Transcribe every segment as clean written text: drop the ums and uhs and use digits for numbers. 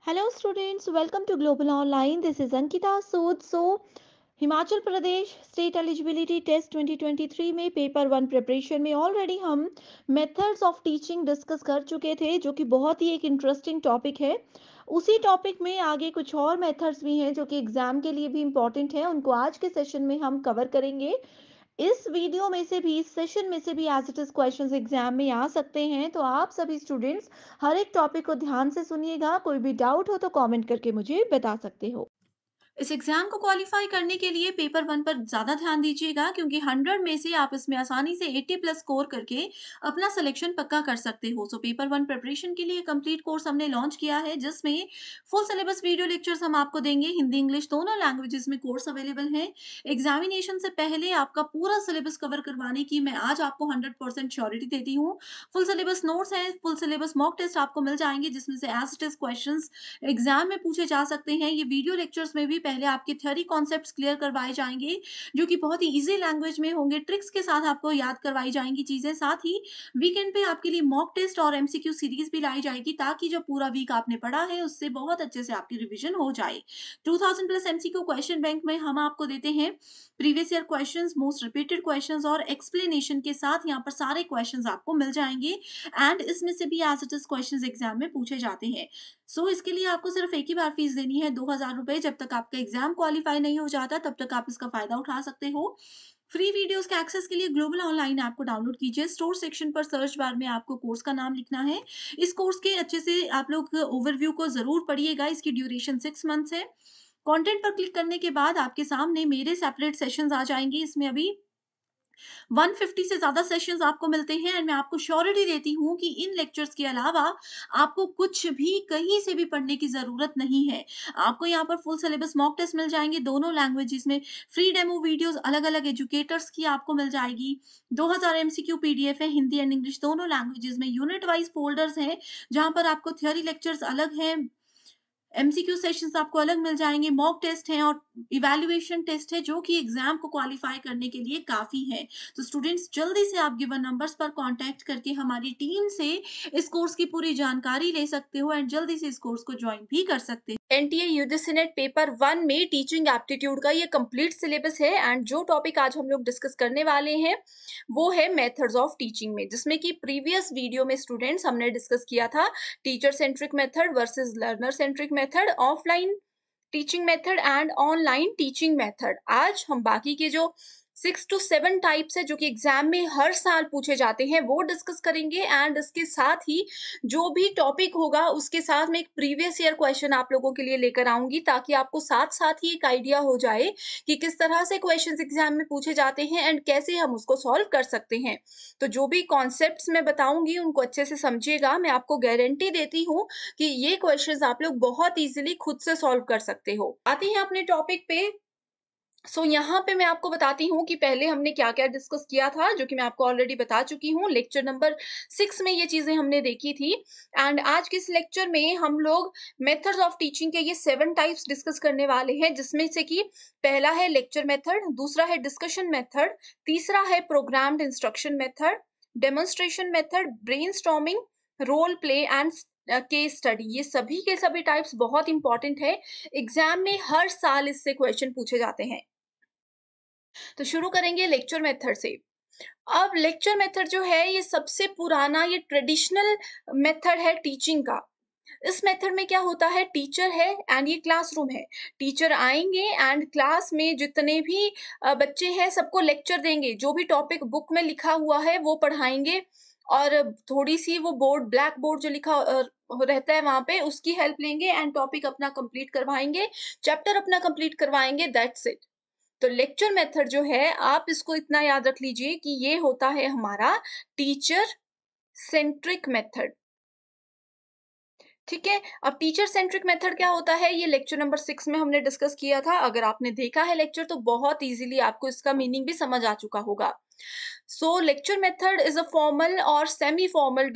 Hello students, welcome to Global Online. This is Ankita Sood. Himachal Pradesh state eligibility test 2023 में paper one preparation में already हम methods of teaching discuss कर चुके थे, जो कि बहुत ही एक इंटरेस्टिंग टॉपिक है। उसी टॉपिक में आगे कुछ और मेथड्स भी हैं जो कि एग्जाम के लिए भी इम्पोर्टेंट है, उनको आज के सेशन में हम कवर करेंगे। इस वीडियो में से भी, इस सेशन में से भी as it is questions exam में आ सकते हैं, तो आप सभी स्टूडेंट्स हर एक टॉपिक को ध्यान से सुनिएगा। कोई भी डाउट हो तो कमेंट करके मुझे बता सकते हो। इस एग्जाम को क्वालिफाई करने के लिए पेपर वन पर ज़्यादा ध्यान दीजिएगा, क्योंकि 100 में से आप इसमें आसानी से 80 प्लस स्कोर करके अपना सिलेक्शन पक्का कर सकते हो। सो पेपर वन प्रिपरेशन के लिए कंप्लीट कोर्स हमने लॉन्च किया है, जिसमें फुल सिलेबस वीडियो लेक्चर्स हम आपको देंगे। हिंदी इंग्लिश दोनों लैंग्वेजेस में कोर्स अवेलेबल है। एग्जामिनेशन से पहले आपका पूरा सिलेबस कवर करवाने की मैं आज आपको 100% श्योरिटी देती हूँ। फुल सिलेबस नोट्स हैं, फुल सिलेबस मॉक टेस्ट आपको मिल जाएंगे, जिसमें से as it is question exam में पूछे जा सकते हैं। ये वीडियो लेक्चर्स में भी पहले आपके थ्योरी कॉन्सेप्ट्स क्लियर करवाए जाएंगे, जो कि बहुत ही इजी लैंग्वेज में होंगे। ट्रिक्स के साथ आपको याद करवाई जाएंगी चीजें। साथ ही वीकेंड पे आपके लिए मॉक टेस्ट और एमसीक्यू सीरीज भी लाई जाएगी, ताकि जो पूरा वीक आपने पढ़ा है उससे बहुत अच्छे से आपकी रिवीजन हो जाए। 2000 प्लस एमसीक्यू क्वेश्चन बैंक में हम आपको देते हैं previous year questions, most repeated questions और एक्सप्लेनेशन के साथ। यहाँ पर सारे क्वेश्चंस आपको मिल जाएंगे एंड इसमें से भी as it is questions exam में पूछे जाते हैं। इसके लिए आपको सिर्फ एक ही बार फीस देनी है, 2000 रुपए। जब तक आपका एग्जाम क्वालिफाई नहीं हो जाता, तब तक आप इसका फायदा उठा सकते हो। फ्री वीडियोस के एक्सेस के लिए ग्लोबल ऑनलाइन ऐप को डाउनलोड कीजिए। स्टोर सेक्शन पर सर्च बार में आपको कोर्स का नाम लिखना है। इस कोर्स के अच्छे से आप लोग ओवरव्यू को जरूर पढ़िएगा। इसकी ड्यूरेशन 6 मंथ्स है। कंटेंट पर क्लिक करने के बाद आपके सामने मेरे सेपरेट सेशंस आ जाएंगे। इसमें अभी 150 से ज़्यादा सेशंस आपको मिलते हैं एंड मैं आपको श्योरिटी देती हूँ कि इन लेक्चर्स के अलावा आपको कुछ भी कहीं से भी पढ़ने की ज़रूरत नहीं है। आपको यहाँ पर फुल सिलेबस मॉक टेस्ट मिल जाएंगे दोनों लैंग्वेजेस में। फ्री डेमो वीडियोस अलग-अलग एजुकेटर्स की आपको मिल जाएगी। 2000 एमसीक्यू पीडीएफ है, हिंदी एंड इंग्लिश दोनों लैंग्वेजेस में। यूनिट वाइज फोल्डर्स हैं, जहाँ पर आपको थ्योरी लेक्चर्स अलग हैं, एमसीक्यू सेशंस आपको अलग मिल जाएँगे, मॉक टेस्ट हैं और इवैल्यूएशन टेस्ट है, जो कि एग्ज़ाम को क्वालीफाई करने के लिए काफ़ी है। तो स्टूडेंट्स, जल्दी से आप गिवन नंबर्स पर कॉन्टैक्ट करके हमारी टीम से इस कोर्स की पूरी जानकारी ले सकते हो एंड जल्दी से इस कोर्स को जॉइन भी कर सकते हो। NTA UGC net paper one में टीचिंग एप्टीट्यूड का ये कंप्लीट सिलेबस है एंड जो टॉपिक आज हम लोग डिस्कस करने वाले हैं वो है मेथड्स ऑफ टीचिंग में, जिसमें कि प्रीवियस वीडियो में स्टूडेंट्स हमने डिस्कस किया था teacher centric method versus learner centric method, offline teaching method and online teaching method. आज हम बाकी के जो 6 to 7 टाइप्स है, जो कि एग्जाम में हर साल पूछे जाते हैं, वो डिस्कस करेंगे एंड इसके साथ ही जो भी टॉपिक होगा उसके साथ में एक प्रीवियस ईयर क्वेश्चन आप लोगों के लिए लेकर आऊंगी, ताकि आपको साथ साथ ही एक आइडिया हो जाए कि किस तरह से क्वेश्चंस एग्जाम में पूछे जाते हैं एंड कैसे हम उसको सॉल्व कर सकते हैं। तो जो भी कॉन्सेप्ट्स मैं बताऊंगी उनको अच्छे से समझिएगा। मैं आपको गारंटी देती हूँ कि ये क्वेश्चंस आप लोग बहुत इजीली खुद से सॉल्व कर सकते हो। आते हैं अपने टॉपिक पे। यहाँ पे मैं आपको बताती हूँ कि पहले हमने क्या-क्या डिस्कस किया था, जो कि मैं आपको ऑलरेडी बता चुकी हूँ। लेक्चर नंबर 6 में ये चीज़ें हमने देखी थी एंड आज के इस लेक्चर में हम लोग मेथड्स ऑफ टीचिंग के ये 7 टाइप्स डिस्कस करने वाले हैं, जिसमें से कि पहला है लेक्चर मेथड, दूसरा है डिस्कशन मेथड, तीसरा है programmed instruction method, demonstration method, brainstorming, role play and case study. ये सभी के सभी टाइप्स बहुत इंपॉर्टेंट है। एग्जाम में हर साल इससे क्वेश्चन पूछे जाते हैं। तो शुरू करेंगे लेक्चर मेथड से। अब लेक्चर मेथड जो है ये सबसे पुराना, ये ट्रेडिशनल मेथड है टीचिंग का। इस मेथड में क्या होता है, टीचर है एंड ये क्लासरूम है। टीचर आएंगे एंड क्लास में जितने भी बच्चे हैं सबको लेक्चर देंगे, जो भी टॉपिक बुक में लिखा हुआ है वो पढ़ाएंगे और थोड़ी सी वो बोर्ड, ब्लैक बोर्ड जो लिखा रहता है वहां पे, उसकी हेल्प लेंगे एंड टॉपिक अपना कंप्लीट करवाएंगे, चैप्टर अपना कंप्लीट करवाएंगे। That's it. तो लेक्चर मेथड जो है, आप इसको इतना याद रख लीजिए कि ये होता है हमारा टीचर सेंट्रिक मेथड। ठीक है। अब टीचर सेंट्रिक मेथड क्या होता है, ये लेक्चर नंबर 6 में हमने डिस्कस किया था। अगर आपने देखा है लेक्चर तो बहुत इजीली आपको इसका मीनिंग भी समझ आ चुका होगा। Lecture method is a formal और semi formal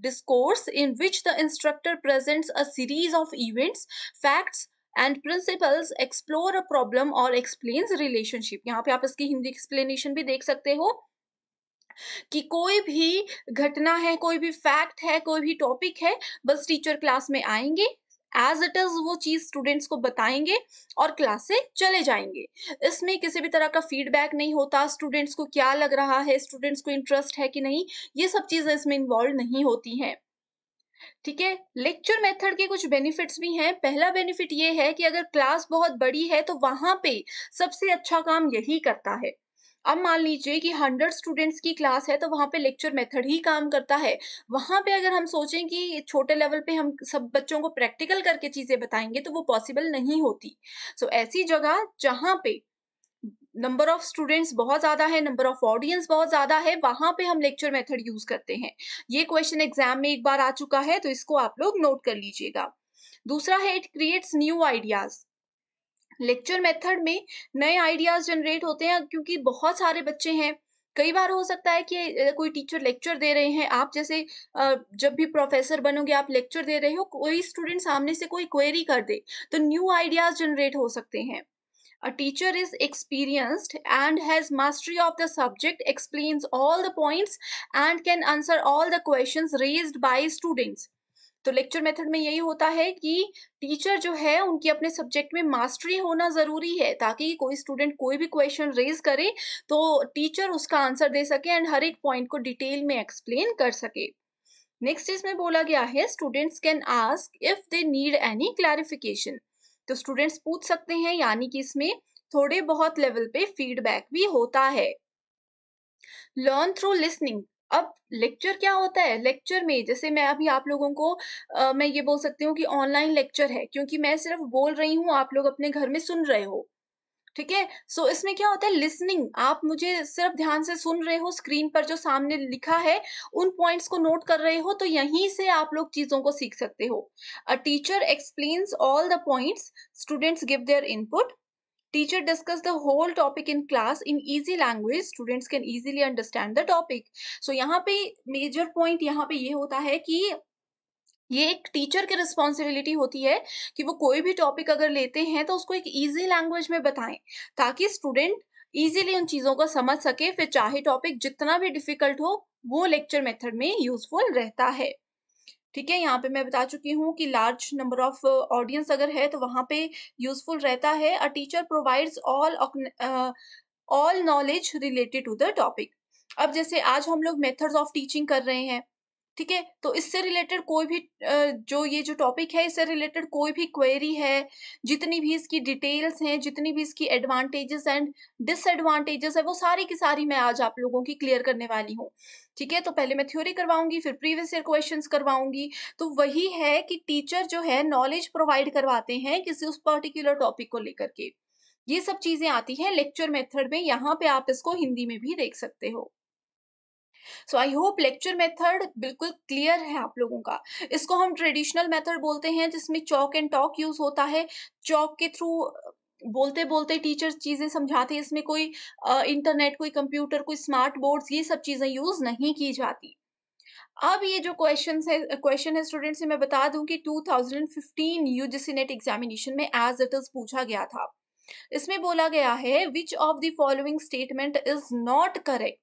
discourse in which the instructor presents a series of events, facts and principles, explore a problem or explains a relationship। यहाँ पे आप इसकी हिंदी एक्सप्लेनेशन भी देख सकते हो कि कोई भी घटना है, कोई भी फैक्ट है, कोई भी टॉपिक है, बस टीचर क्लास में आएंगे एज इट इज वो चीज स्टूडेंट्स को बताएंगे और क्लास से चले जाएंगे। इसमें किसी भी तरह का फीडबैक नहीं होता, स्टूडेंट्स को क्या लग रहा है, स्टूडेंट्स को इंटरेस्ट है कि नहीं, ये सब चीजें इसमें इन्वॉल्व नहीं होती हैं। ठीक है, लेक्चर मेथड के कुछ बेनिफिट्स भी हैं। पहला बेनिफिट ये है कि अगर क्लास बहुत बड़ी है तो वहां पे सबसे अच्छा काम यही करता है। अब मान लीजिए कि 100 स्टूडेंट्स की क्लास है तो वहां पे लेक्चर मेथड ही काम करता है। वहां पे अगर हम सोचें कि छोटे लेवल पे हम सब बच्चों को प्रैक्टिकल करके चीजें बताएंगे तो वो पॉसिबल नहीं होती। सो ऐसी जगह जहां पे नंबर ऑफ स्टूडेंट्स बहुत ज़्यादा है, नंबर ऑफ ऑडियंस बहुत ज़्यादा है, वहाँ पे हम लेक्चर मेथड यूज़ करते हैं। ये क्वेश्चन एग्ज़ाम में एक बार आ चुका है, तो इसको आप लोग नोट कर लीजिएगा। दूसरा है, it creates new ideas. Lecture method में नए आइडियाज़ जनरेट होते हैं क्योंकि बहुत सारे बच्चे हैं। कई बार हो सकता है कि कोई टीचर लेक्चर दे रहे हैं, आप जैसे जब भी प्रोफेसर बनोगे आप लेक्चर दे रहे हो, कोई स्टूडेंट सामने से कोई क्वेरी कर दे, तो न्यू आइडियाज़ जनरेट हो सकते हैं। A teacher is experienced and has mastery of the subject, explains all the points and can answer all the questions raised by students. तो लेक्चर मेथड में यही होता है कि टीचर जो है उनकी अपने सब्जेक्ट में मास्टरी होना ज़रूरी है, ताकि कोई स्टूडेंट कोई भी क्वेश्चन रेज़ करे तो टीचर उसका आंसर दे सके एंड हर एक पॉइंट को डिटेल में एक्सप्लेन कर सके। नेक्स्ट इसमें बोला गया है, students can ask if they need any clarification. तो स्टूडेंट्स पूछ सकते हैं, यानी कि इसमें थोड़े बहुत लेवल पे फीडबैक भी होता है। Learn through listening. अब लेक्चर क्या होता है, लेक्चर में जैसे मैं अभी आप लोगों को मैं ये बोल सकती हूँ कि ऑनलाइन लेक्चर है, क्योंकि मैं सिर्फ बोल रही हूँ, आप लोग अपने घर में सुन रहे हो। ठीक है, सो इसमें क्या होता है, लिसनिंग, आप मुझे सिर्फ ध्यान से सुन रहे हो, स्क्रीन पर जो सामने लिखा है उन पॉइंट्स को नोट कर रहे हो, तो यहीं से आप लोग चीजों को सीख सकते हो। A teacher explains all the points, students give there input, teacher discuss the whole topic in class in easy language, students can easily understand the topic। so यहाँ पे मेजर पॉइंट यहाँ पे ये होता है कि ये एक टीचर की रिस्पॉन्सिबिलिटी होती है कि वो कोई भी टॉपिक अगर लेते हैं तो उसको एक ईजी लैंग्वेज में बताएं, ताकि स्टूडेंट इजीली उन चीज़ों को समझ सके, फिर चाहे टॉपिक जितना भी डिफिकल्ट हो, वो लेक्चर मेथड में यूजफुल रहता है। ठीक है, यहाँ पे मैं बता चुकी हूँ कि लार्ज नंबर ऑफ ऑडियंस अगर है तो वहाँ पे यूजफुल रहता है। A teacher provides all knowledge related to the topic. अब जैसे आज हम लोग मेथड्स ऑफ टीचिंग कर रहे हैं, ठीक है, तो इससे रिलेटेड कोई भी जो ये जो टॉपिक है इससे रिलेटेड कोई भी क्वेरी है, जितनी भी इसकी डिटेल्स हैं, जितनी भी इसकी एडवांटेजेस एंड डिसएडवांटेजेस है, वो सारी की सारी मैं आज आप लोगों की क्लियर करने वाली हूँ। ठीक है, तो पहले मैं थ्योरी करवाऊंगी, फिर प्रीवियस ईयर क्वेश्चंस करवाऊंगी। तो वही है कि टीचर जो है नॉलेज प्रोवाइड करवाते हैं किसी उस पर्टिकुलर टॉपिक को लेकर के। ये सब चीजें आती हैं लेक्चर मेथड में, यहाँ पे आप इसको हिंदी में भी देख सकते हो। सो आई होप लेक्चर मेथड बिल्कुल क्लियर है आप लोगों का। इसको हम ट्रेडिशनल मेथड बोलते हैं, जिसमें चॉक एंड टॉक यूज होता है। चॉक के थ्रू बोलते बोलते टीचर चीजें समझाते हैं, इसमें कोई इंटरनेट, कोई कंप्यूटर, कोई स्मार्ट बोर्ड्स, ये सब चीजें यूज नहीं की जाती। अब ये जो क्वेश्चन है स्टूडेंट से मैं बता दूं कि 2015 यूजीसी नेट एग्जामिनेशन में एज इट इज पूछा गया था। इसमें बोला गया है, which of the following statement is not correct.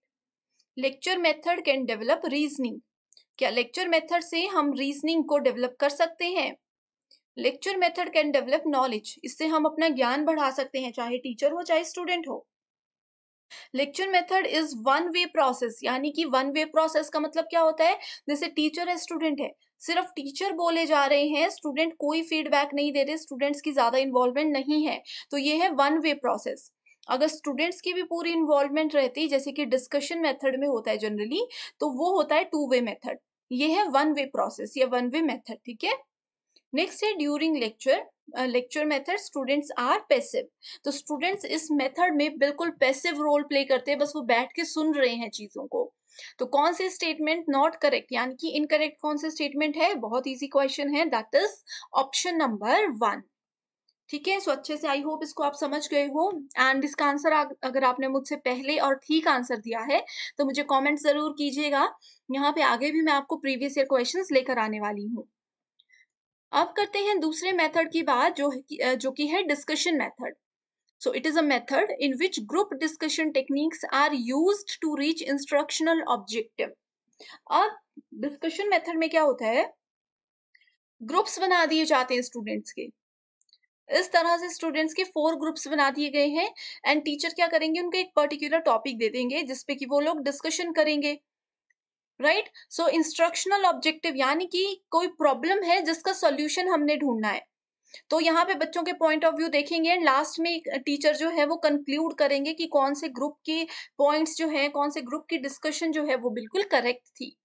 Lecture method can develop reasoning. क्या लेक्चर मेथड से हम रीजनिंग को डेवलप कर सकते हैं? Lecture method can develop knowledge, इससे हम अपना ज्ञान बढ़ा सकते हैं, चाहे टीचर हो चाहे स्टूडेंट हो। Lecture method is one way process, यानी कि वन वे प्रोसेस का मतलब क्या होता है, जैसे टीचर है स्टूडेंट है, सिर्फ टीचर बोले जा रहे हैं, स्टूडेंट कोई फीडबैक नहीं दे रहे, स्टूडेंट्स की ज्यादा इन्वॉल्वमेंट नहीं है, तो ये है वन वे प्रोसेस। अगर स्टूडेंट्स की भी पूरी इन्वॉल्वमेंट रहती, जैसे कि डिस्कशन मेथड में होता है जनरली, तो वो होता है टू वे मेथड। ये है वन वे प्रोसेस या वन वे मेथड। ठीक है, नेक्स्ट है during lecture. Lecture method students are passive. तो स्टूडेंट्स इस मेथड में बिल्कुल पैसिव रोल प्ले करते हैं, बस वो बैठ के सुन रहे हैं चीजों को। तो कौन से स्टेटमेंट नॉट करेक्ट, यानी कि इनकरेक्ट कौन से स्टेटमेंट है, बहुत इजी क्वेश्चन है, दैट इज ऑप्शन नंबर 1। ठीक है, सो अच्छे से आई होप इसको आप समझ गए हो। एंड इसका आंसर अगर आपने मुझसे पहले और ठीक आंसर दिया है तो मुझे कमेंट जरूर कीजिएगा। यहाँ पे आगे भी मैं आपको प्रीवियस ईयर क्वेश्चंस लेकर आने वाली हूँ। अब करते हैं दूसरे मेथड की बात, जो कि है discussion method. So it is a method in which group discussion techniques are used to reach instructional objective. अब डिस्कशन मेथड में क्या होता है, ग्रुप्स बना दिए जाते हैं स्टूडेंट्स के। इस तरह से स्टूडेंट्स के 4 ग्रुप्स बना दिए गए हैं एंड टीचर क्या करेंगे, उनको एक पर्टिकुलर टॉपिक दे देंगे जिस पे कि वो लोग डिस्कशन करेंगे, राइट? सो इंस्ट्रक्शनल ऑब्जेक्टिव यानी कि कोई प्रॉब्लम है जिसका सॉल्यूशन हमने ढूँढना है। तो यहाँ पे बच्चों के पॉइंट ऑफ व्यू देखेंगे एंड लास्ट में एक टीचर जो है वो कंक्लूड करेंगे कि कौन से ग्रुप के पॉइंट्स जो हैं, कौन से ग्रुप की डिस्कशन जो है वो बिल्कुल करेक्ट थी।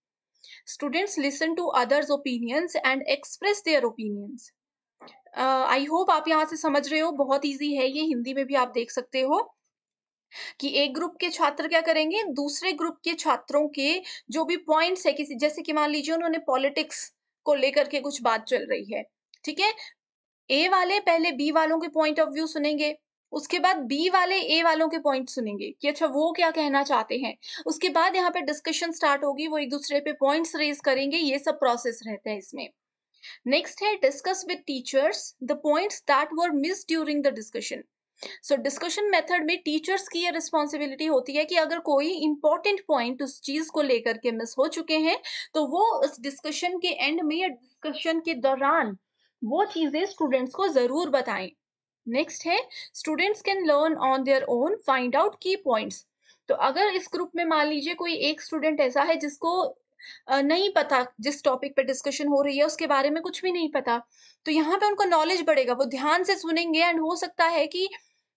Students listen to others opinions and express their opinions. I hope आप यहाँ से समझ रहे हो, बहुत ईज़ी है ये, हिंदी में भी आप देख सकते हो कि एक ग्रुप के छात्र क्या करेंगे, दूसरे ग्रुप के छात्रों के जो भी पॉइंट्स है किसी, जैसे कि मान लीजिए उन्होंने पॉलिटिक्स को लेकर के कुछ बात चल रही है, ठीक है? ए वाले पहले बी वालों के पॉइंट ऑफ व्यू सुनेंगे, उसके बाद बी वाले ए वालों के पॉइंट सुनेंगे कि अच्छा वो क्या कहना चाहते हैं। उसके बाद यहाँ पे डिस्कशन स्टार्ट होगी, वो एक-दूसरे पे पॉइंट्स रेज़ करेंगे, ये सब प्रोसेस रहता है इसमें। नेक्स्ट है discuss with teachers the points that were missed during the discussion. So discussion method में टीचर्स की ये रिस्पॉन्सिबिलिटी होती है कि अगर कोई इंपॉर्टेंट पॉइंट उस चीज को लेकर के मिस हो चुके हैं तो वो उस डिस्कशन के एंड में या डिस्कशन के दौरान वो चीजें स्टूडेंट्स को जरूर बताएं। नेक्स्ट है students can learn on their own, find out की पॉइंट्स। तो अगर इस ग्रुप में मान लीजिए कोई एक स्टूडेंट ऐसा है जिसको नहीं पता, जिस टॉपिक पे डिस्कशन हो रही है उसके बारे में कुछ भी नहीं पता, तो यहाँ पे उनका नॉलेज बढ़ेगा, वो ध्यान से सुनेंगे एंड हो सकता है कि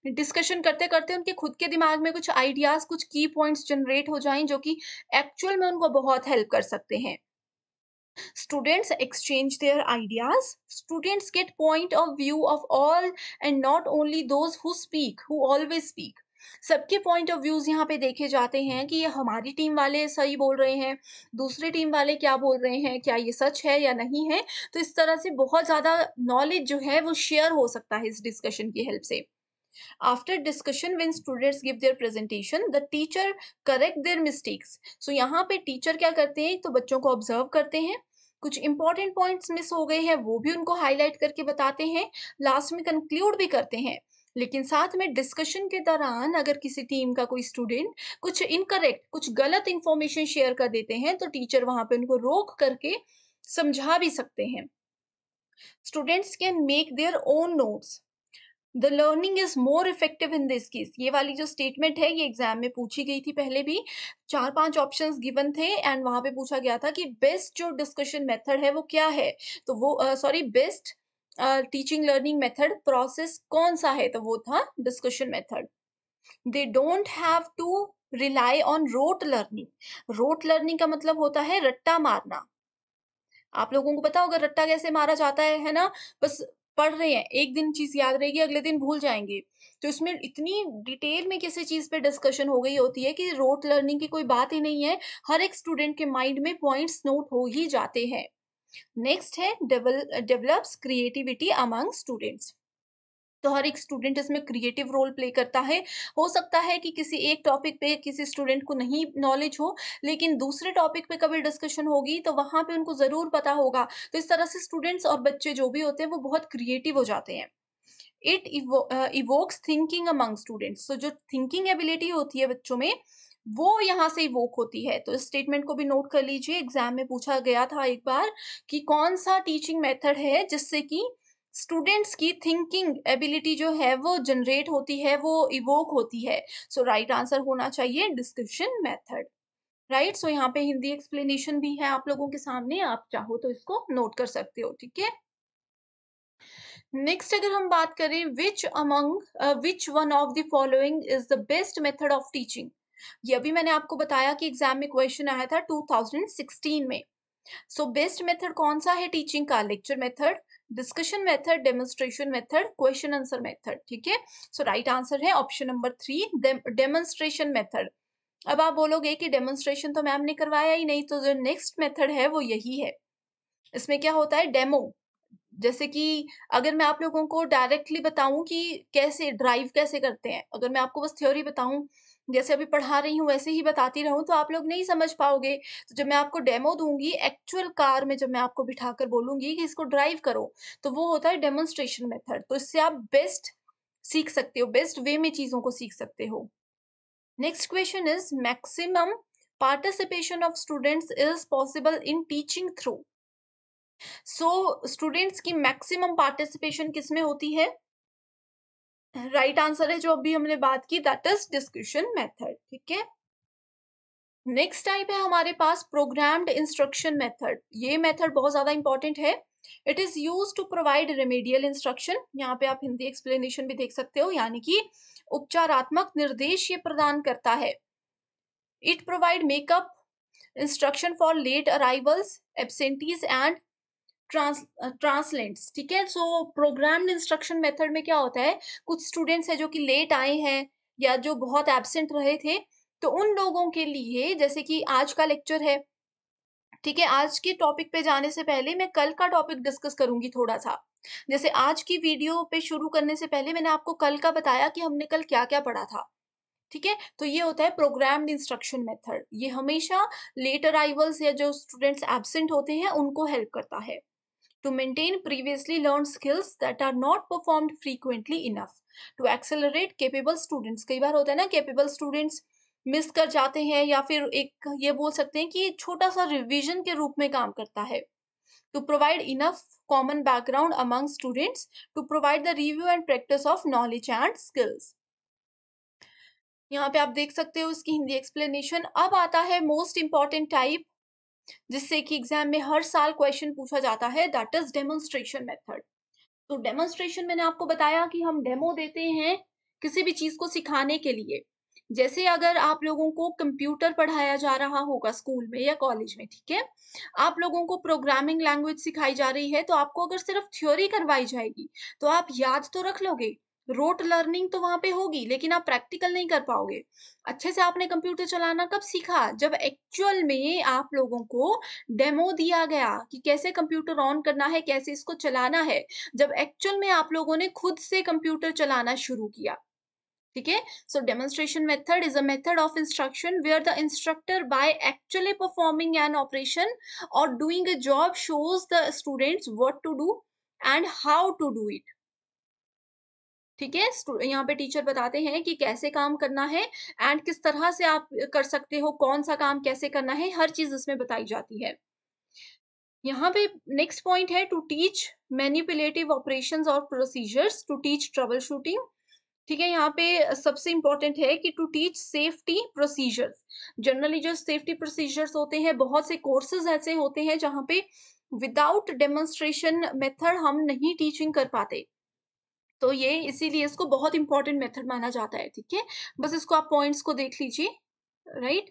डिस्कशन करते-करते उनके खुद के दिमाग में कुछ आइडियाज़, कुछ की पॉइंट्स जनरेट हो जाएँ जो कि एक्चुअल में उनको बहुत हेल्प कर सकते हैं। Students exchange their ideas. Students get point of view of all and not only those who speak, who always speak. सबके पॉइंट ऑफ व्यूज यहाँ पे देखे जाते हैं कि ये हमारी टीम वाले सही बोल रहे हैं, दूसरी टीम वाले क्या बोल रहे हैं, क्या ये सच है या नहीं है। तो इस तरह से बहुत ज्यादा नॉलेज जो है वो शेयर हो सकता है इस डिस्कशन की हेल्प से। After discussion when students give their presentation the teacher correct their mistakes. So यहाँ पे टीचर क्या करते हैं, तो बच्चों को ऑब्जर्व करते हैं, कुछ इंपॉर्टेंट पॉइंट्स मिस हो गए हैं वो भी उनको हाईलाइट करके बताते हैं, लास्ट में कंक्लूड भी करते हैं। लेकिन साथ में डिस्कशन के दौरान अगर किसी टीम का कोई स्टूडेंट कुछ इनकरेक्ट, कुछ गलत इंफॉर्मेशन शेयर कर देते हैं तो टीचर वहां पे उनको रोक करके समझा भी सकते हैं। Students can make their own notes, the learning is more effective in this case. ये वाली जो स्टेटमेंट है ये एग्जाम में पूछी गई थी, पहले भी 4-5 ऑप्शंस गिवन थे एंड वहां पे पूछा गया था कि बेस्ट जो डिस्कशन मेथड है वो क्या है। तो वो sorry best teaching learning method process कौन सा है, तो वो था discussion method. They don't have to rely on rote learning. Rote learning का मतलब होता है रट्टा मारना। आप लोगों को पता होगा रट्टा कैसे मारा जाता है ना? बस पढ़ रहे हैं, एक दिन चीज़ याद रहेगी, अगले दिन भूल जाएँगे। तो इसमें इतनी डिटेल में किसी चीज़ पे डिस्कशन हो गई होती है कि रोट लर्निंग की कोई बात ही नहीं है। हर एक स्टूडेंट के माइंड में पॉइंट्स नोट हो ही जाते हैं। नेक्स्ट है डेवलप्स क्रिएटिविटी अमंग स्टूडेंट्स। तो हर एक स्टूडेंट इसमें क्रिएटिव रोल प्ले करता है। हो सकता है कि किसी एक टॉपिक पे किसी स्टूडेंट को नहीं नॉलेज हो, लेकिन दूसरे टॉपिक पे कभी डिस्कशन होगी तो वहाँ पे उनको ज़रूर पता होगा। तो इस तरह से स्टूडेंट्स और बच्चे जो भी होते हैं वो बहुत क्रिएटिव हो जाते हैं। It evokes thinking among students. तो जो थिंकिंग एबिलिटी होती है बच्चों में, वो यहाँ से इवोक होती है। तो इस स्टेटमेंट को भी नोट कर लीजिए, एग्जाम में पूछा गया था एक बार कि कौन सा टीचिंग मेथड है जिससे कि स्टूडेंट्स की थिंकिंग एबिलिटी जो है वो जनरेट होती है, वो इवोक होती है। सो राइट आंसर होना चाहिए डिस्क्रिप्शन मेथड। राइट, सो यहाँ पे हिंदी एक्सप्लेनेशन भी है आप लोगों के सामने, आप चाहो तो इसको नोट कर सकते हो, ठीक है। नेक्स्ट अगर हम बात करें which one of the following is the best method of teaching. ये अभी मैंने आपको बताया कि एग्जाम में क्वेश्चन आया था 2016 में। सो बेस्ट मेथड कौन सा है टीचिंग का? Lecture method, discussion method, demonstration method, question answer method, ठीक है। सो राइट आंसर है ऑप्शन नंबर 3, डेमोन्स्ट्रेशन मेथड। अब आप बोलोगे कि डेमोन्स्ट्रेशन तो मैम ने करवाया ही नहीं, तो जो नेक्स्ट मेथड है वो यही है। इसमें क्या होता है, डेमो। जैसे कि अगर मैं आप लोगों को डायरेक्टली बताऊं कि कैसे ड्राइव कैसे करते हैं, अगर मैं आपको बस थ्योरी बताऊं, जैसे अभी पढ़ा रही हूँ वैसे ही बताती रहूं, तो आप लोग नहीं समझ पाओगे। तो जब मैं आपको डेमो दूंगी एक्चुअल कार में, जब मैं आपको बिठाकर बोलूंगी कि इसको ड्राइव करो, तो वो होता है डेमोन्स्ट्रेशन मेथड। तो इससे आप बेस्ट सीख सकते हो, बेस्ट वे में चीजों को सीख सकते हो। Next question is maximum participation of students is possible in teaching through. So students की मैक्सिमम पार्टिसिपेशन किसमें होती है? राइट आंसर है जो अभी हमने बात की, दैट इज डिस्कशन मेथड। ठीक है, नेक्स्ट टाइप है हमारे पास प्रोग्राम्ड इंस्ट्रक्शन मेथड। ये मेथड बहुत ज्यादा इंपॉर्टेंट है। It is use to provide remedial instruction. यहाँ पे आप हिंदी एक्सप्लेनेशन भी देख सकते हो, यानी कि उपचारात्मक निर्देश ये प्रदान करता है। It provide makeup instruction for late arrivals, absentees and transients. ठीक है, सो प्रोग्राम्ड इंस्ट्रक्शन मेथड में क्या होता है, कुछ स्टूडेंट्स है जो कि लेट आए हैं या जो बहुत एब्सेंट रहे थे, तो उन लोगों के लिए, जैसे कि आज का लेक्चर है, ठीक है, आज के टॉपिक पे जाने से पहले मैं कल का टॉपिक डिस्कस करूंगी थोड़ा सा। जैसे आज की वीडियो पे शुरू करने से पहले मैंने आपको कल का बताया कि हमने कल क्या क्या पढ़ा था। ठीक है, तो ये होता है प्रोग्राम्ड इंस्ट्रक्शन मेथड। ये हमेशा लेट अराइवल्स या जो स्टूडेंट्स एब्सेंट होते हैं उनको हेल्प करता है to maintain previously learned skills that are not performed frequently enough to accelerate capable students। कई बार होता है ना, capable students मिस कर जाते हैं, या फिर एक ये बोल सकते हैं कि छोटा सा रिवीजन के रूप में काम करता है। to provide enough common background among students to provide the review and practice of knowledge and skills। यहाँ पे आप देख सकते हो इसकी हिंदी एक्सप्लेनेशन। अब आता है मोस्ट इंपॉर्टेंट टाइप, जिससे कि एग्जाम में हर साल क्वेश्चन पूछा जाता है, दैट इज डेमोन्स्ट्रेशन मेथड। तो डेमोन्स्ट्रेशन मैंने आपको बताया कि हम डेमो देते हैं किसी भी चीज को सिखाने के लिए। जैसे अगर आप लोगों को कंप्यूटर पढ़ाया जा रहा होगा स्कूल में या कॉलेज में, ठीक है, आप लोगों को प्रोग्रामिंग लैंग्वेज सिखाई जा रही है, तो आपको अगर सिर्फ थ्योरी करवाई जाएगी तो आप याद तो रख लोगे, रोट लर्निंग तो वहां पे होगी, लेकिन आप प्रैक्टिकल नहीं कर पाओगे। अच्छे से आपने कंप्यूटर चलाना कब सीखा? जब एक्चुअल में आप लोगों को डेमो दिया गया कि कैसे कंप्यूटर ऑन करना है, कैसे इसको चलाना है। जब एक्चुअल में आप लोगों ने खुद से कंप्यूटर चलाना शुरू किया। ठीक है, so demonstration method is a method of instruction where the instructor by actually performing an operation और doing a job shows the students what to do and how to do it. ठीक है, यहाँ पे टीचर बताते हैं कि कैसे काम करना है एंड किस तरह से आप कर सकते हो, कौन सा काम कैसे करना है, हर चीज इसमें बताई जाती है। यहाँ पे नेक्स्ट पॉइंट है टू टीच मैनिपुलेटिव ऑपरेशंस और procedures to teach troubleshooting. ठीक है, यहाँ पे सबसे इंपॉर्टेंट है कि to teach safety procedures. Generally जो सेफ्टी प्रोसीजर्स होते हैं, बहुत से कोर्सेज ऐसे होते हैं जहाँ पे विदाउट डेमोन्स्ट्रेशन मेथड हम नहीं टीचिंग कर पाते, तो ये इसीलिए इसको बहुत इंपॉर्टेंट मेथड माना जाता है। ठीक है, बस इसको आप पॉइंट्स को देख लीजिए। राइट,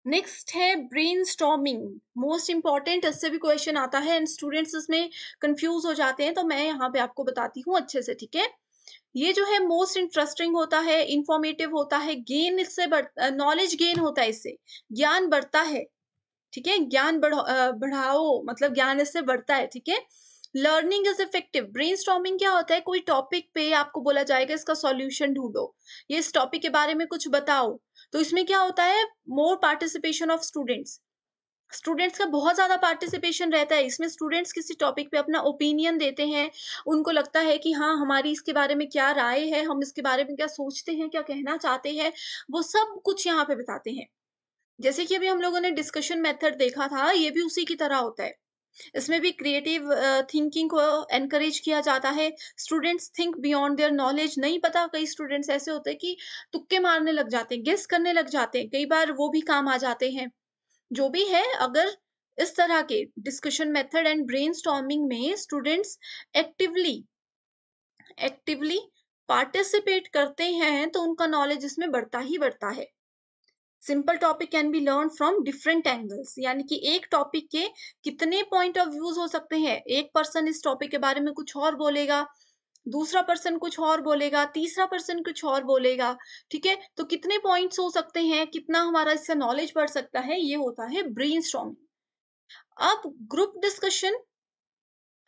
नेक्स्ट है ब्रेनस्टॉर्मिंग, मोस्ट इंपॉर्टेंट। इससे भी क्वेश्चन आता है एंड स्टूडेंट्स इसमें कंफ्यूज हो जाते हैं, तो मैं यहाँ पे आपको बताती हूँ अच्छे से। ठीक है, ये जो है मोस्ट इंटरेस्टिंग होता है, इंफॉर्मेटिव होता है, गेन इससे नॉलेज गेन होता है, इससे ज्ञान बढ़ता है। ठीक है, ज्ञान बढ़ाओ मतलब ज्ञान इससे बढ़ता है। ठीक है, लर्निंग इज इफेक्टिव। ब्रेनस्टॉर्मिंग क्या होता है, कोई टॉपिक पे आपको बोला जाएगा इसका सॉल्यूशन ढूंढो, ये इस टॉपिक के बारे में कुछ बताओ, तो इसमें क्या होता है, more participation of students. Students का बहुत ज्यादा पार्टिसिपेशन रहता है इसमें। स्टूडेंट्स किसी टॉपिक पे अपना ओपिनियन देते हैं, उनको लगता है कि हाँ हमारी इसके बारे में क्या राय है, हम इसके बारे में क्या सोचते हैं, क्या कहना चाहते हैं, वो सब कुछ यहाँ पे बताते हैं। जैसे कि अभी हम लोगों ने डिस्कशन मेथड देखा था, ये भी उसी की तरह होता है। इसमें भी क्रिएटिव थिंकिंग को एनकरेज किया जाता है। Students think beyond their knowledge. नहीं पता, कई स्टूडेंट्स ऐसे होते हैं कि तुक्के मारने लग जाते हैं, गेस करने लग जाते हैं, कई बार वो भी काम आ जाते हैं। जो भी है, अगर इस तरह के डिस्कशन मेथड एंड ब्रेनस्टॉर्मिंग में स्टूडेंट्स एक्टिवली एक्टिवली पार्टिसिपेट करते हैं तो उनका नॉलेज इसमें बढ़ता ही बढ़ता है। Simple topic can be learn from different angles, यानी कि एक टॉपिक के कितने पॉइंट ऑफ व्यूज हो सकते हैं। एक पर्सन इस टॉपिक के बारे में कुछ और बोलेगा, दूसरा पर्सन कुछ और बोलेगा, तीसरा पर्सन कुछ और बोलेगा। ठीक है, तो कितने पॉइंट्स हो सकते हैं, कितना हमारा इससे नॉलेज बढ़ सकता है, ये होता है ब्रेनस्टॉर्मिंग। अब ग्रुप डिस्कशन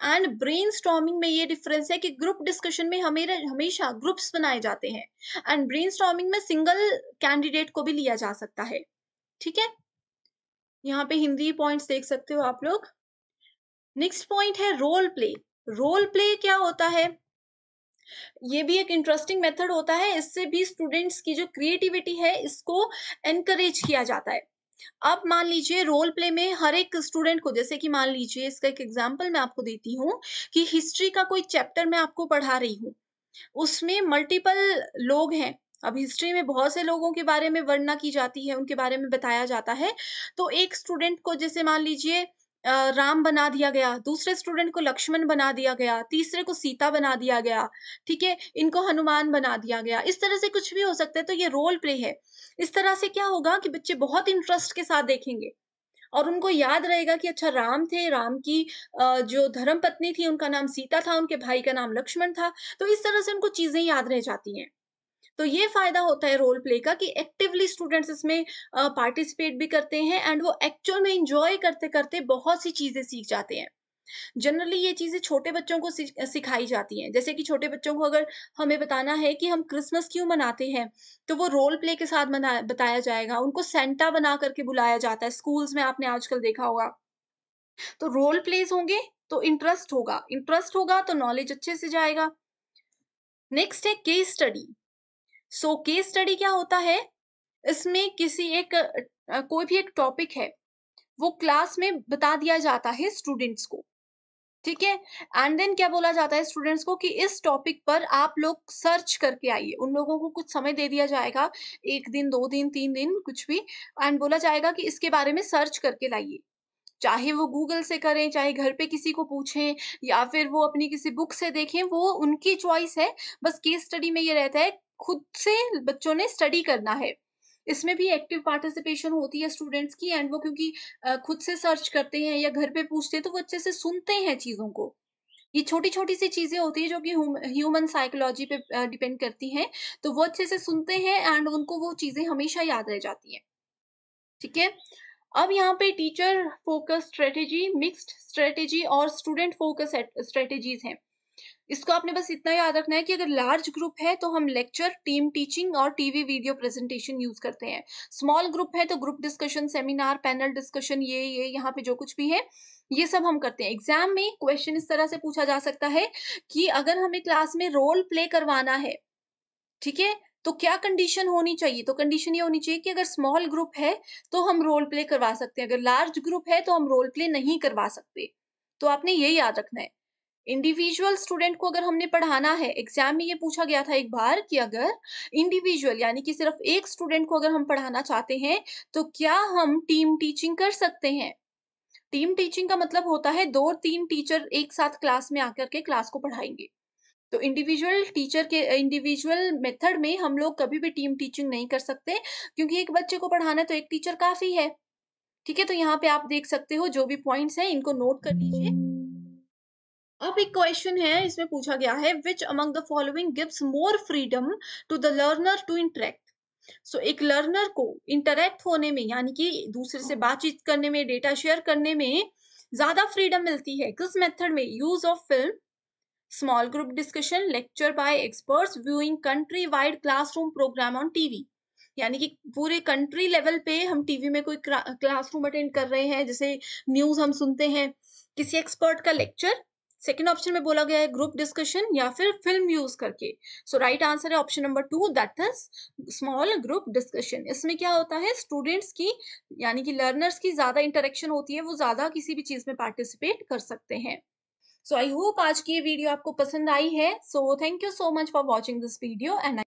एंड ब्रेनस्टॉर्मिंग में ये डिफरेंस है कि ग्रुप डिस्कशन में हमेशा ग्रुप्स बनाए जाते हैं एंड ब्रेनस्टॉर्मिंग में सिंगल कैंडिडेट को भी लिया जा सकता है। ठीक है, यहाँ पे हिंदी पॉइंट्स देख सकते हो आप लोग। नेक्स्ट पॉइंट है रोल प्ले। रोल प्ले क्या होता है, ये भी एक इंटरेस्टिंग मेथड होता है। इससे भी स्टूडेंट्स की जो क्रिएटिविटी है इसको एनकरेज किया जाता है। अब मान लीजिए रोल प्ले में हर एक स्टूडेंट को, जैसे कि मान लीजिए इसका एक एग्जांपल मैं आपको देती हूँ कि हिस्ट्री का कोई चैप्टर मैं आपको पढ़ा रही हूँ। उसमें मल्टीपल लोग हैं। अब हिस्ट्री में बहुत से लोगों के बारे में वर्णना की जाती है, उनके बारे में बताया जाता है। तो एक स्टूडेंट को जैसे मान लीजिए राम बना दिया गया, दूसरे स्टूडेंट को लक्ष्मण बना दिया गया, तीसरे को सीता बना दिया गया, ठीक है? इनको हनुमान बना दिया गया। इस तरह से कुछ भी हो सकता है, तो ये रोल प्ले है। इस तरह से क्या होगा कि बच्चे बहुत इंटरेस्ट के साथ देखेंगे और उनको याद रहेगा कि अच्छा राम थे, राम की जो धर्मपत्नी थी उनका नाम सीता था, उनके भाई का नाम लक्ष्मण था। तो इस तरह से उनको चीज़ें याद रह जाती हैं। तो ये फ़ायदा होता है रोल प्ले का कि एक्टिवली स्टूडेंट्स इसमें पार्टिसिपेट भी करते हैं एंड वो एक्चुअल में एन्जॉय करते-करते बहुत सी चीज़ें सीख जाते हैं। जनरली ये चीज़ें छोटे बच्चों को सिखाई जाती हैं। जैसे कि छोटे बच्चों को अगर हमें बताना है कि हम क्रिसमस क्यों मनाते हैं, तो वो रोल प्ले के साथ बताया जाएगा। उनको सेंटा बना कर के बुलाया जाता है, स्कूल्स में आपने आजकल देखा होगा। तो रोल प्लेज़ होंगे, तो इंटरेस्ट होगा तो नॉलेज अच्छे से जाएगा। नेक्स्ट है case study. So case study क्या होता है? इसमें किसी एक कोई भी एक टॉपिक है, वो क्लास में बता दिया जाता है स्टूडेंट्स को। ठीक है? एंड देन क्या बोला जाता है स्टूडेंट्स को कि इस टॉपिक पर आप लोग सर्च करके आइए। उन लोगों को कुछ समय दे दिया जाएगा, 1 दिन, 2 दिन, 3 दिन कुछ भी, एंड बोला जाएगा कि इसके बारे में सर्च करके लाइए। चाहे वो गूगल से करें, चाहे घर पे किसी को पूछें या फिर वो अपनी किसी बुक से देखें, वो उनकी चॉइस है। बस केस स्टडी में ये रहता है, खुद से बच्चों ने स्टडी करना है। इसमें भी एक्टिव पार्टिसिपेशन होती है स्टूडेंट्स की एंड वो क्योंकि खुद से सर्च करते हैं या घर पे पूछते हैं, तो वो अच्छे से सुनते हैं चीज़ों को। ये छोटी-छोटी सी चीज़ें होती हैं जो कि ह्यूमन साइकोलॉजी पे डिपेंड करती हैं, तो वो अच्छे से सुनते हैं एंड उनको वो चीज़ें हमेशा याद रह जाती हैं। ठीक है? अब यहाँ पे teacher focus strategy, mixed strategy और स्टूडेंट फ़ोकस स्ट्रैटेजीज़ हैं। इसको आपने बस इतना याद रखना है कि अगर लार्ज ग्रुप है तो हम लेक्चर, टीम टीचिंग और टीवी वीडियो प्रेज़ेंटेशन यूज़ करते हैं। स्मॉल ग्रुप है तो group discussion, seminar, panel discussion ये यहाँ पे जो कुछ भी है, ये सब हम करते हैं। एग्ज़ाम में क्वेश्चन इस तरह से पूछा जा सकता है कि अगर हमें क्लास में रोल प्ले करवाना है, ठीक है? तो क्या कंडीशन होनी चाहिए? तो कंडीशन ये होनी चाहिए कि अगर स्मॉल ग्रुप है, तो हम रोल प्ले करवा सकते हैं, अगर लार्ज ग्रुप है, तो हम रोल प्ले नहीं करवा सकते। तो आपने ये याद रखना है। इंडिविजुअल स्टूडेंट को अगर हमने पढ़ाना है, एग्ज़ाम में ये पूछा गया था एक बार कि अगर इंडिविजुअल यानी कि सिर्फ़ एक स्टूडेंट को अगर हम पढ़ाना चाहते हैं, तो क्या हम टीम टीचिंग कर सकते हैं? टीम टीचिंग का मतलब होता है 2-3 टीचर एक साथ क्लास में आकर के क्लास को पढ़ाएँगे। तो इंडिविजुअल मेथड में हम लोग कभी भी टीम टीचिंग नहीं कर सकते क्योंकि एक बच्चे को पढ़ाना है तो एक टीचर काफ़ी है। ठीक है? तो यहाँ पे आप देख सकते हो जो भी पॉइंट्स हैं इनको नोट कर लीजिए। अब एक क्वेश्चन है इसमें पूछा गया है which among the following gives more freedom to the learner to interact. So एक लर्नर को इंटरैक्ट होने में यानी कि दूसरे से बातचीत करने में, डेटा शेयर करने में ज़्यादा फ्रीडम मिलती है। किस मेथड में? Use of film, small group discussion, lecture by experts, viewing countrywide classroom program on TV. यानी कि पूरे कंट्री लेवल पे हम टीवी में कोई क्लासरूम अटेंड कर रहे हैं, जैसे न्यूज़ हम सुनते हैं, किसी एक्सपर्ट का लेक्चर। सेकंड ऑप्शन में बोला गया है ग्रुप डिस्कशन या फिर फिल्म यूज़ करके। सो राइट आंसर है option number 2 that is small group discussion. इसमें क्या होता है स्टूडेंट्स की यानी कि लर्नर्स की ज़्यादा इंटरेक्शन होती है, वो ज़्यादा किसी भी चीज़ में पार्टिसिपेट कर सकते हैं। सो आई होप आज की ये वीडियो आपको पसंद आई है। So thank you so much for watching this video and